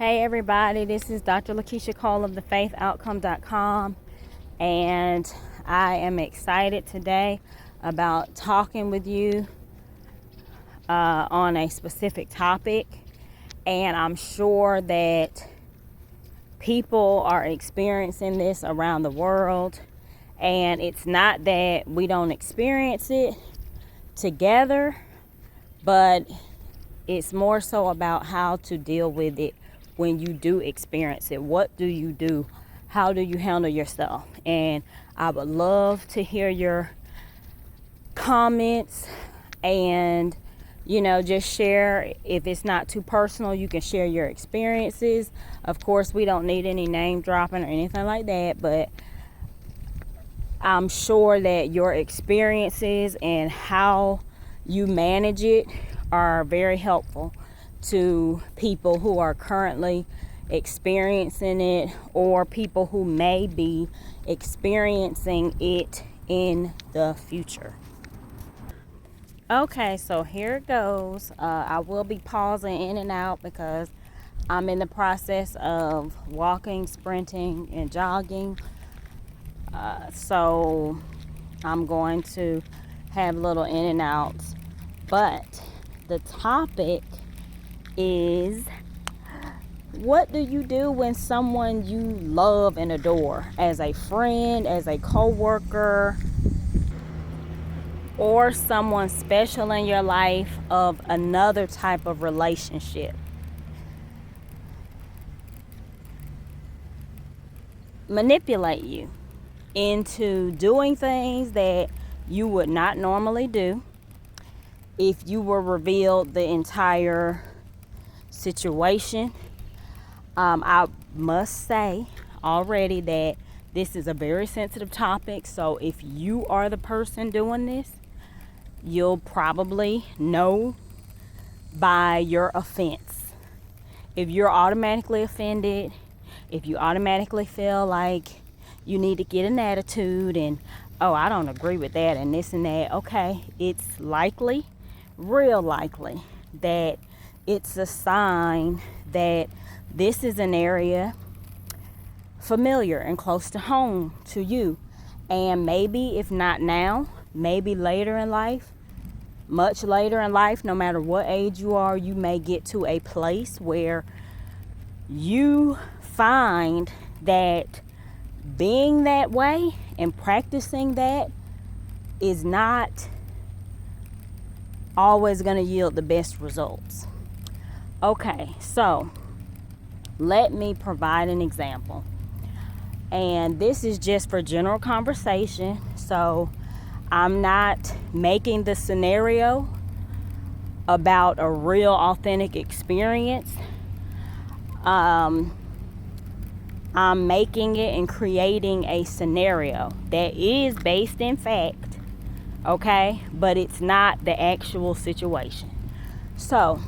Hey everybody, this is Dr. Lakeisha Cole of thefaithoutcome.com, and I am excited today about talking with you on a specific topic. And I'm sure that people are experiencing this around the world, and it's not that we don't experience it together, but it's more so about how to deal with it when you do experience it. What do you do? How do you handle yourself? And I would love to hear your comments, and just share. If it's not too personal, you can share your experiences. Of course, we don't need any name dropping or anything like that, but I'm sure that your experiences and how you manage it are very helpful to people who are currently experiencing it, or people who may be experiencing it in the future. Okay, so here it goes. I will be pausing in and out because I'm in the process of walking, sprinting, and jogging. So I'm going to have little in and outs. But the topic is, what do you do when someone you love and adore, as a friend, as a co-worker, or someone special in your life of another type of relationship, manipulate you into doing things that you would not normally do if you were revealed the entire situation? I must say already that this is a very sensitive topic, so if you are the person doing this, you'll probably know by your offense. If you're automatically offended, if you automatically feel like you need to get an attitude and, oh, I don't agree with that and this and that, okay, it's likely, real likely, that it's a sign that this is an area familiar and close to home to you. And maybe, if not now, maybe later in life, much later in life, no matter what age you are, you may get to a place where you find that being that way and practicing that is not always going to yield the best results. Okay, so let me provide an example. And this is just for general conversation, so I'm not making the scenario about a real authentic experience. I'm making it and creating a scenario that is based in fact, okay? But it's not the actual situation. So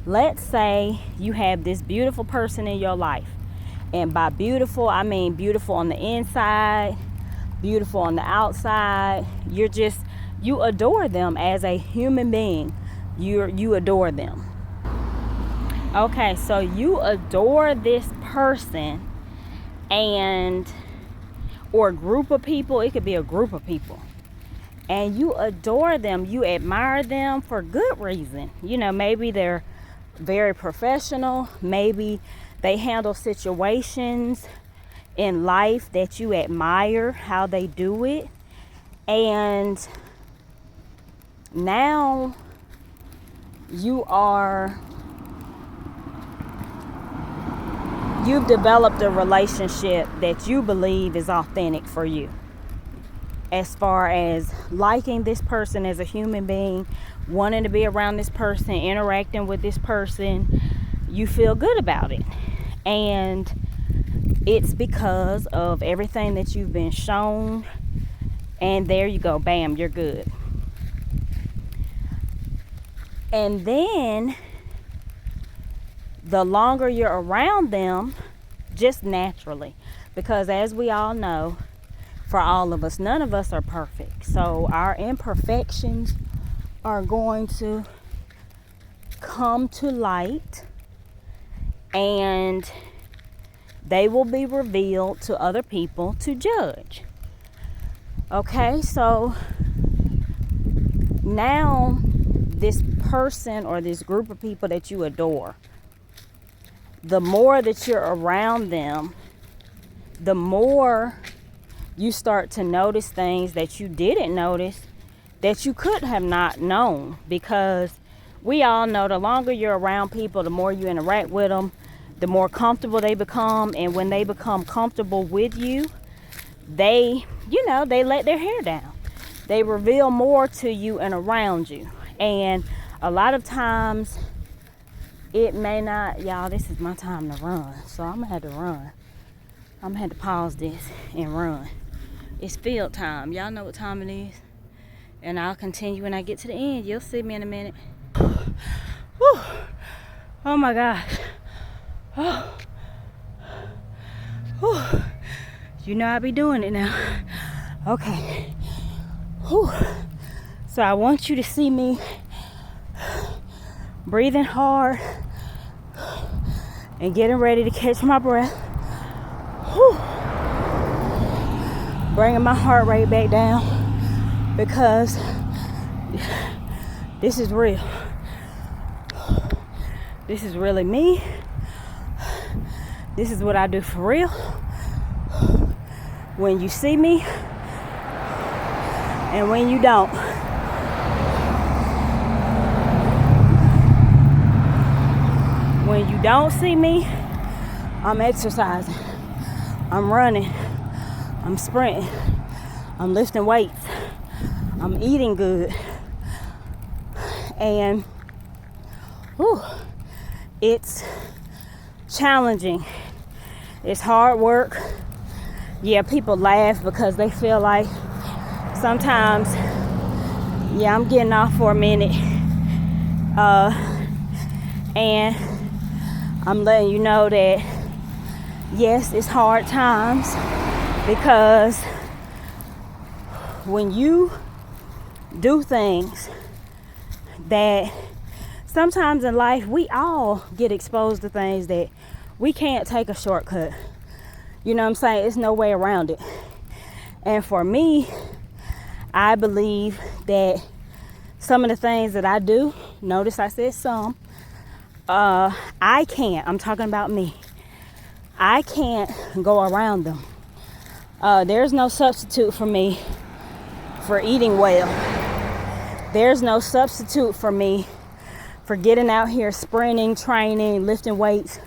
let's say you have this beautiful person in your life. And by beautiful, I mean beautiful on the inside, beautiful on the outside. You adore them as a human being. You adore them. Okay, so you adore this person or a group of people. It could be a group of people. And you adore them, you admire them for good reason. Maybe they're very professional. Maybe they handle situations in life that you admire how they do it. And now you've developed a relationship that you believe is authentic for you. As far as liking this person as a human being, wanting to be around this person, interacting with this person, you feel good about it. And it's because of everything that you've been shown. And there you go, bam, you're good. And then the longer you're around them, just naturally, because as we all know, for all of us, none of us are perfect. So our imperfections are going to come to light, and they will be revealed to other people to judge. Okay, so now this person or this group of people that you adore, the more that you're around them, the more you start to notice things that you didn't notice that you could have not known. Because we all know the longer you're around people, the more you interact with them, the more comfortable they become. And when they become comfortable with you, they let their hair down. They reveal more to you and around you. And a lot of times it may not, y'all, this is my time to run. So I'm gonna have to run. I'm gonna have to pause this and run. It's field time. Y'all know what time it is. And I'll continue when I get to the end. You'll see me in a minute. Whew. Oh my gosh. Oh. Whew. You know I be doing it now. Okay. Whew. So I want you to see me breathing hard and getting ready to catch my breath. Whew. Bringing my heart rate back down, because this is real. This is really me. This is what I do for real. When you see me and when you don't. When you don't see me, I'm exercising. I'm running. I'm sprinting. I'm lifting weights. I'm eating good. And it's challenging. It's hard work. Yeah, people laugh because they feel like sometimes, yeah, I'm getting off for a minute. And I'm letting you know that, yes, it's hard times, because when you do things that sometimes in life, we all get exposed to things that we can't take a shortcut. You know what I'm saying? There's no way around it. And for me, I believe that some of the things that I do, notice I said some, I can't, I'm talking about me, I can't go around them. There's no substitute for me for eating well. There's no substitute for me for getting out here sprinting, training, lifting weights.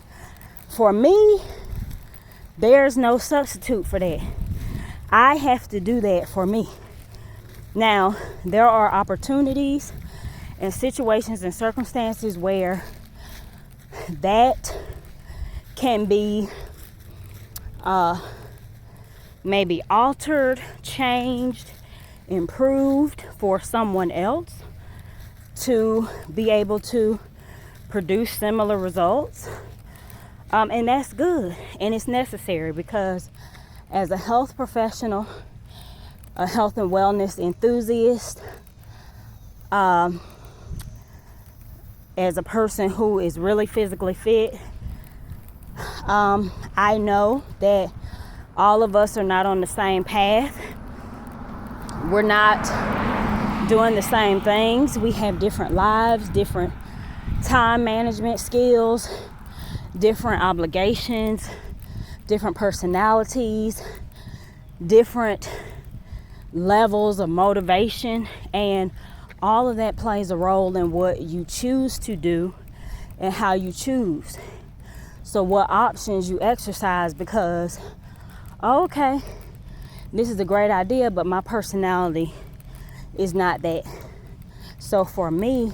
For me, there's no substitute for that. I have to do that for me. Now, there are opportunities and situations and circumstances where that can be maybe altered, changed, improved for someone else to be able to produce similar results. And that's good, and it's necessary, because as a health professional, a health and wellness enthusiast, as a person who is really physically fit, I know that all of us are not on the same path. We're not doing the same things. We have different lives, different time management skills, different obligations, different personalities, different levels of motivation, and all of that plays a role in what you choose to do and how you choose. So what options you exercise, because, okay, this is a great idea, but my personality is not that. So for me,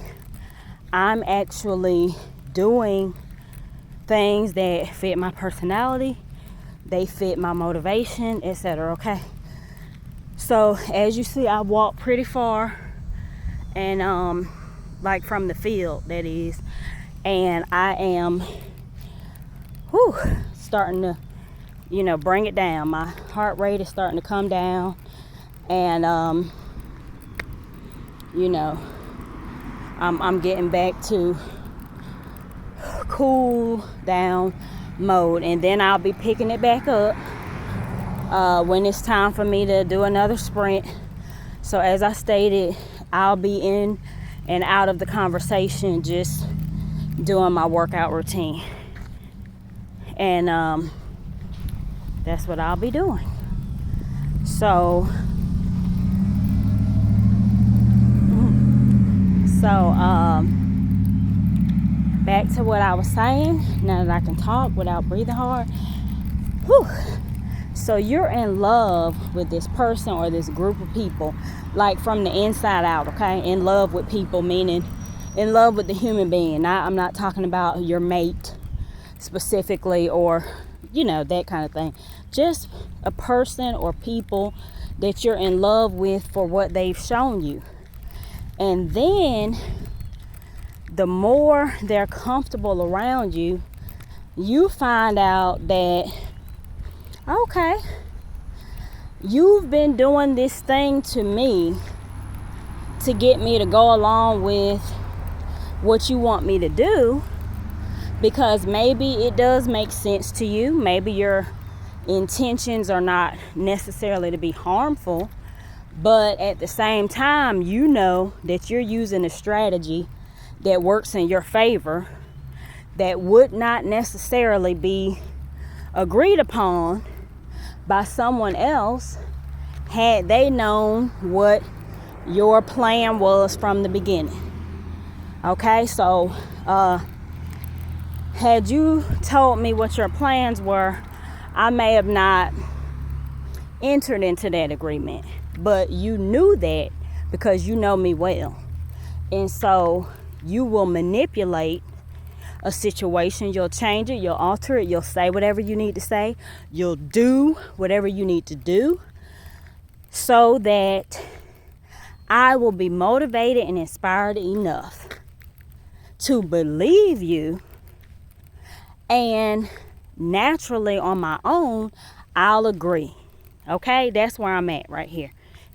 I'm actually doing things that fit my personality, they fit my motivation, etc. Okay. So as you see, I walk pretty far, and like from the field, that is, and I am starting to, bring it down. My heart rate is starting to come down, and I'm getting back to cool down mode, and then I'll be picking it back up when it's time for me to do another sprint. So as I stated, I'll be in and out of the conversation just doing my workout routine. And that's what I'll be doing. So back to what I was saying, now that I can talk without breathing hard. Whew. So you're in love with this person or this group of people, like from the inside out, okay? In love with people, meaning in love with the human being. I'm not talking about your mate specifically, or, you know, that kind of thing. Just a person or people that you're in love with for what they've shown you. And then the more they're comfortable around you, you find out that, okay, you've been doing this thing to me to get me to go along with what you want me to do, because maybe it does make sense to you. Maybe your intentions are not necessarily to be harmful, but at the same time, you know that you're using a strategy that works in your favor that would not necessarily be agreed upon by someone else had they known what your plan was from the beginning. Okay, so had you told me what your plans were, I may have not entered into that agreement, but you knew that because you know me well. And so you will manipulate a situation. You'll change it, you'll alter it, you'll say whatever you need to say, you'll do whatever you need to do, so that I will be motivated and inspired enough to believe you. And naturally, on my own, I'll agree. Okay, that's where I'm at right here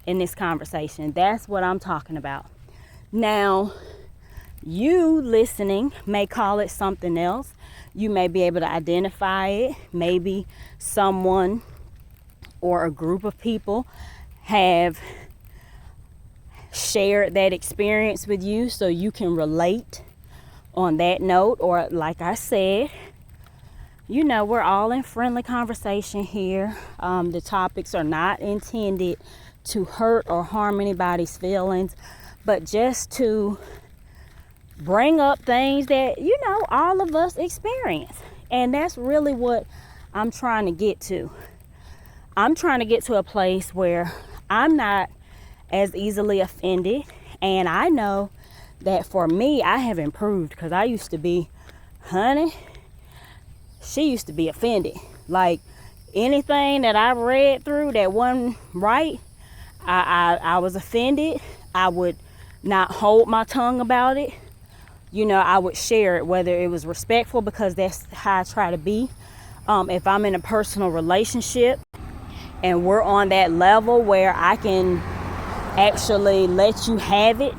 in this conversation. That's what I'm talking about. Now, you listening may call it something else. You may be able to identify it. Maybe someone or a group of people have shared that experience with you, so you can relate on that note. Or like I said, you know, we're all in friendly conversation here. The topics are not intended to hurt or harm anybody's feelings, but just to bring up things that, you know, all of us experience. And that's really what I'm trying to get to. I'm trying to get to a place where I'm not as easily offended. And I know that for me, I have improved, because I used to be, honey, she used to be offended. Like anything that I read through that wasn't right, I was offended. I would not hold my tongue about it. You know, I would share it, whether it was respectful, because that's how I try to be. If I'm in a personal relationship and we're on that level where I can actually let you have it,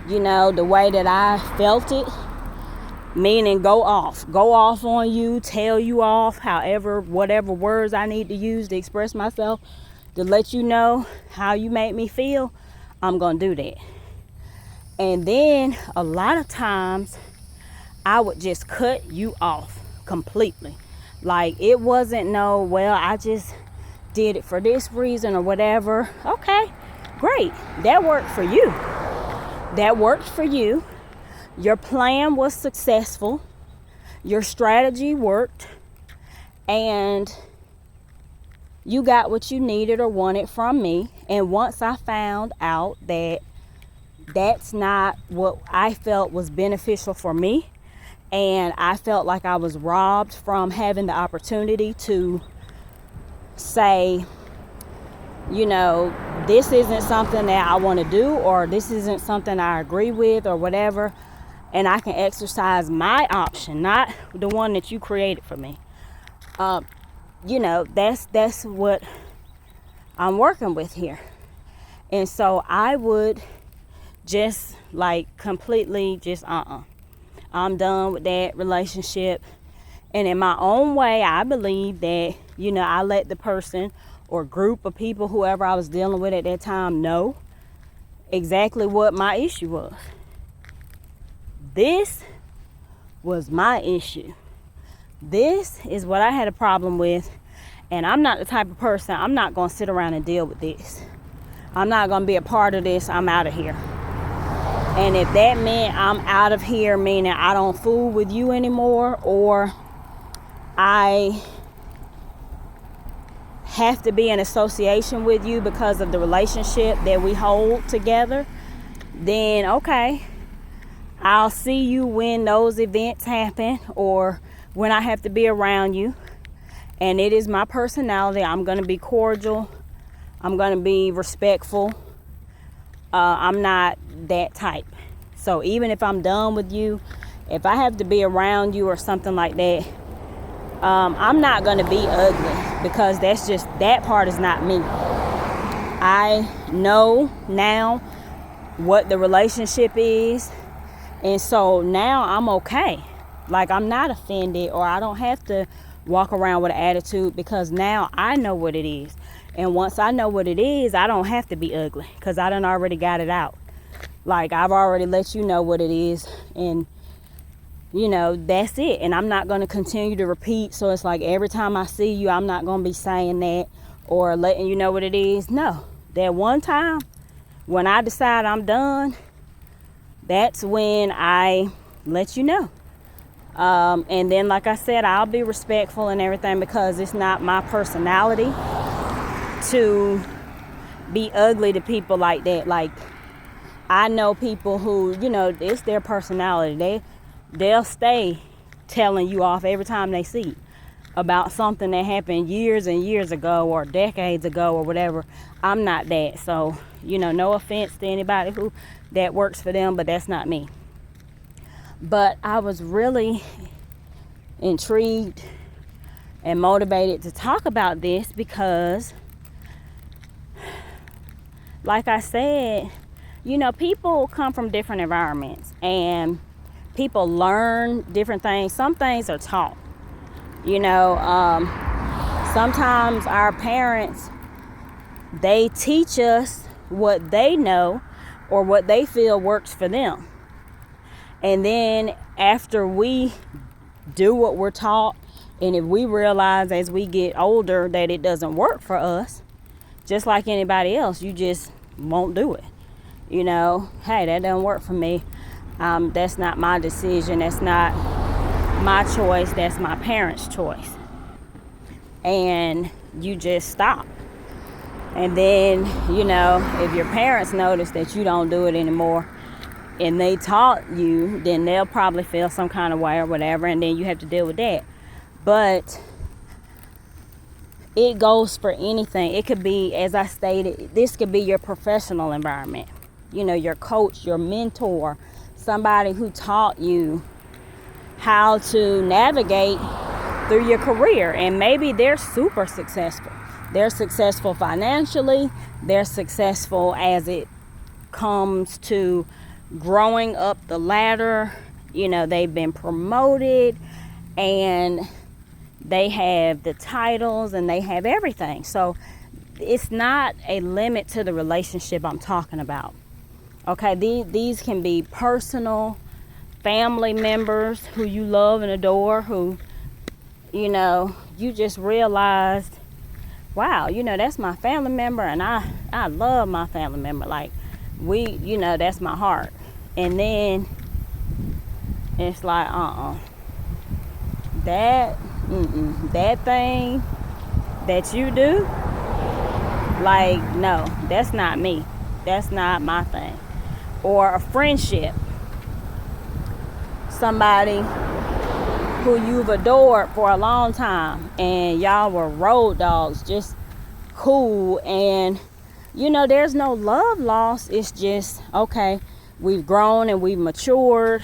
you know, the way that I felt it, meaning go off on you, tell you off, however, whatever words I need to use to express myself, to let you know how you make me feel, I'm gonna do that. And then a lot of times I would just cut you off completely. Like it wasn't no, well, I just did it for this reason or whatever. Okay, great. That worked for you. That worked for you. Your plan was successful. Your strategy worked. And you got what you needed or wanted from me. And once I found out that that's not what I felt was beneficial for me, and I felt like I was robbed from having the opportunity to say, you know, this isn't something that I want to do, or this isn't something I agree with, or whatever, and I can exercise my option, not the one that you created for me. You know, that's what I'm working with here. And so I would just like completely just I'm done with that relationship. And in my own way, I believe that, I let the person or group of people, whoever I was dealing with at that time, know exactly what my issue was. This was my issue. This is what I had a problem with. And I'm not the type of person, I'm not going to sit around and deal with this. I'm not going to be a part of this. I'm out of here. And if that meant I'm out of here, meaning I don't fool with you anymore, or I have to be in association with you because of the relationship that we hold together, then okay, I'll see you when those events happen or when I have to be around you. And it is my personality. I'm going to be cordial. I'm going to be respectful. I'm not that type. So even if I'm done with you, if I have to be around you or something like that, I'm not going to be ugly, because that part is not me. I know now what the relationship is. And so now I'm okay. Like, I'm not offended, or I don't have to walk around with an attitude, because now I know what it is. And once I know what it is, I don't have to be ugly, because I done already got it out. Like, I've already let you know what it is, and that's it. And I'm not going to continue to repeat. So it's like every time I see you, I'm not going to be saying that or letting you know what it is. No, that one time when I decide I'm done, that's when I let you know. And then, like I said, I'll be respectful and everything, because it's not my personality to be ugly to people like that. Like, I know people who, it's their personality. They'll stay telling you off every time they see you about something that happened years and years ago or decades ago or whatever. I'm not that. So, no offense to anybody who that works for them, but that's not me. But I was really intrigued and motivated to talk about this because, like I said, people come from different environments and people learn different things. Some things are taught. Sometimes our parents, they teach us what they know or what they feel works for them. And then after we do what we're taught, and if we realize as we get older that it doesn't work for us, just like anybody else, you just won't do it. Hey, that doesn't work for me. That's not my decision. That's not my choice. That's my parents' choice. And you just stop. And then, if your parents notice that you don't do it anymore and they taught you, then they'll probably feel some kind of way or whatever, and then you have to deal with that. But it goes for anything. It could be, as I stated, this could be your professional environment. Your coach, your mentor, somebody who taught you how to navigate through your career. And maybe they're super successful. They're successful financially. They're successful as it comes to growing up the ladder. They've been promoted and they have the titles and they have everything. So it's not a limit to the relationship I'm talking about. Okay, these can be personal, family members who you love and adore, who, you just realized, wow, that's my family member, and I love my family member. Like, that's my heart. And then it's like, that thing that you do, like, no, that's not me. That's not my thing. Or a friendship. Somebody who you've adored for a long time and y'all were road dogs, just cool, and there's no love lost. It's just, okay, we've grown and we've matured,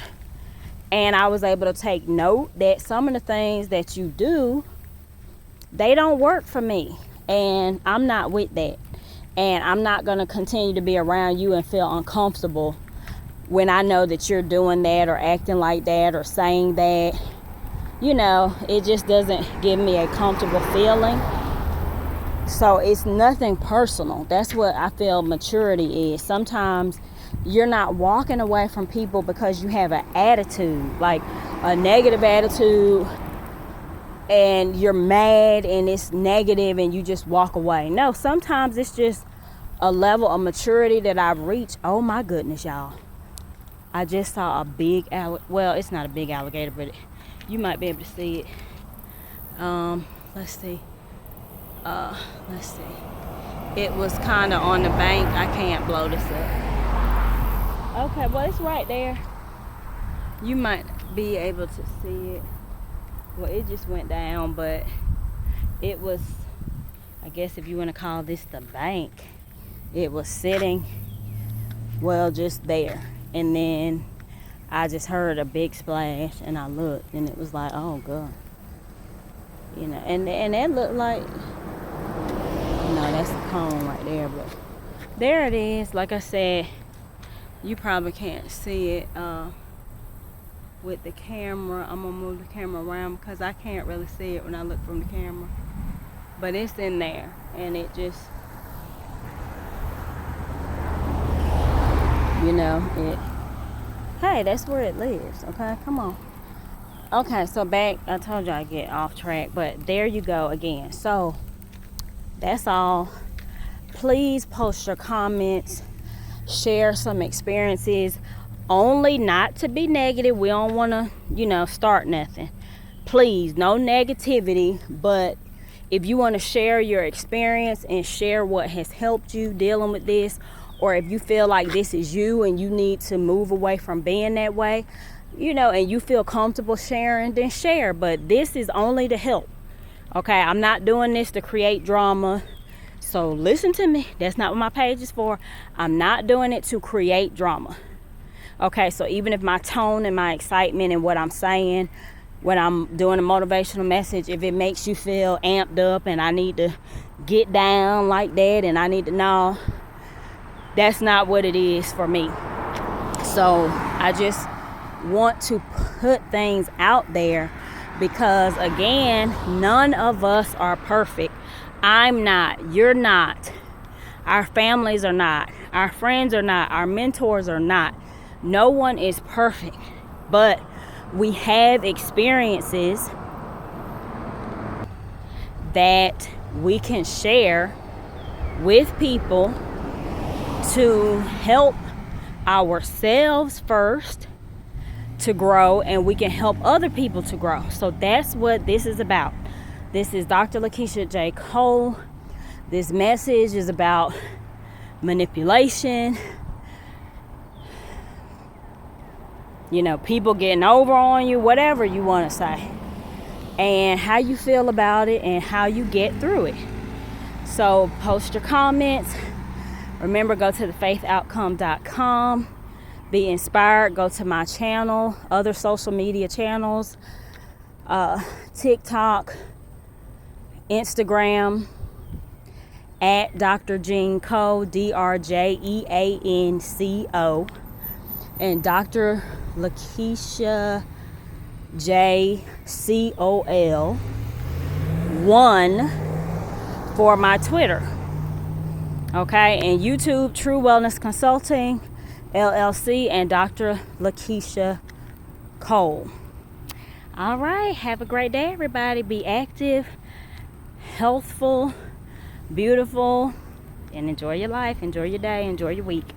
and I was able to take note that some of the things that you do, they don't work for me, and I'm not with that, and I'm not going to continue to be around you and feel uncomfortable when I know that you're doing that or acting like that or saying that, you know, it just doesn't give me a comfortable feeling. So it's nothing personal. That's what I feel maturity is. Sometimes you're not walking away from people because you have an attitude, like a negative attitude, and you're mad and it's negative and you just walk away. No, sometimes it's just a level of maturity that I've reached. Oh my goodness, y'all. I just saw a big well, it's not a big alligator, but you might be able to see it. Let's see. It was kind of on the bank. I can't blow this up. Okay, well, it's right there. You might be able to see it. Well, it just went down, but it was, I guess if you want to call this the bank, it was sitting, well, just there. And then I just heard a big splash, and I looked, and it was like, oh God, you know. And that looked like, no, that's the cone right there, but there it is. Like I said, you probably can't see it with the camera. I'm gonna move the camera around because I can't really see it when I look from the camera, but it's in there, and it just, you know, it, hey, that's where it lives. Okay, come on. Okay, so back, I told you I get off track, but there you go again. So that's all. Please post your comments, share some experiences, only not to be negative. We don't want to, you know, start nothing. Please, no negativity, but if you want to share your experience and share what has helped you dealing with this, or if you feel like this is you and you need to move away from being that way, you know, and you feel comfortable sharing, then share. But this is only to help. Okay, I'm not doing this to create drama. So listen to me. That's not what my page is for. I'm not doing it to create drama. Okay, so even if my tone and my excitement and what I'm saying when I'm doing a motivational message, if it makes you feel amped up and I need to get down like that and I need to know, that's not what it is for me. So I just want to put things out there because, again, none of us are perfect. I'm not. You're not. Our families are not. Our friends are not. Our mentors are not. No one is perfect, but we have experiences that we can share with people to help ourselves first to grow, and we can help other people to grow. So that's what this is about. This is Dr. Lakeisha J. Cole. This message is about manipulation, you know, people getting over on you, whatever you want to say, and how you feel about it and how you get through it. So post your comments. Remember, go to thefaithoutcome.com. Be inspired. Go to my channel, other social media channels, TikTok, Instagram, at Dr. Jean Co, DRJEANCO, and Dr. Lakeisha J COL 1 for my Twitter. Okay, and YouTube, True Wellness Consulting LLC, and Dr. Lakeisha Cole. All right, have a great day, everybody. Be active, healthful, beautiful, and enjoy your life, enjoy your day, enjoy your week.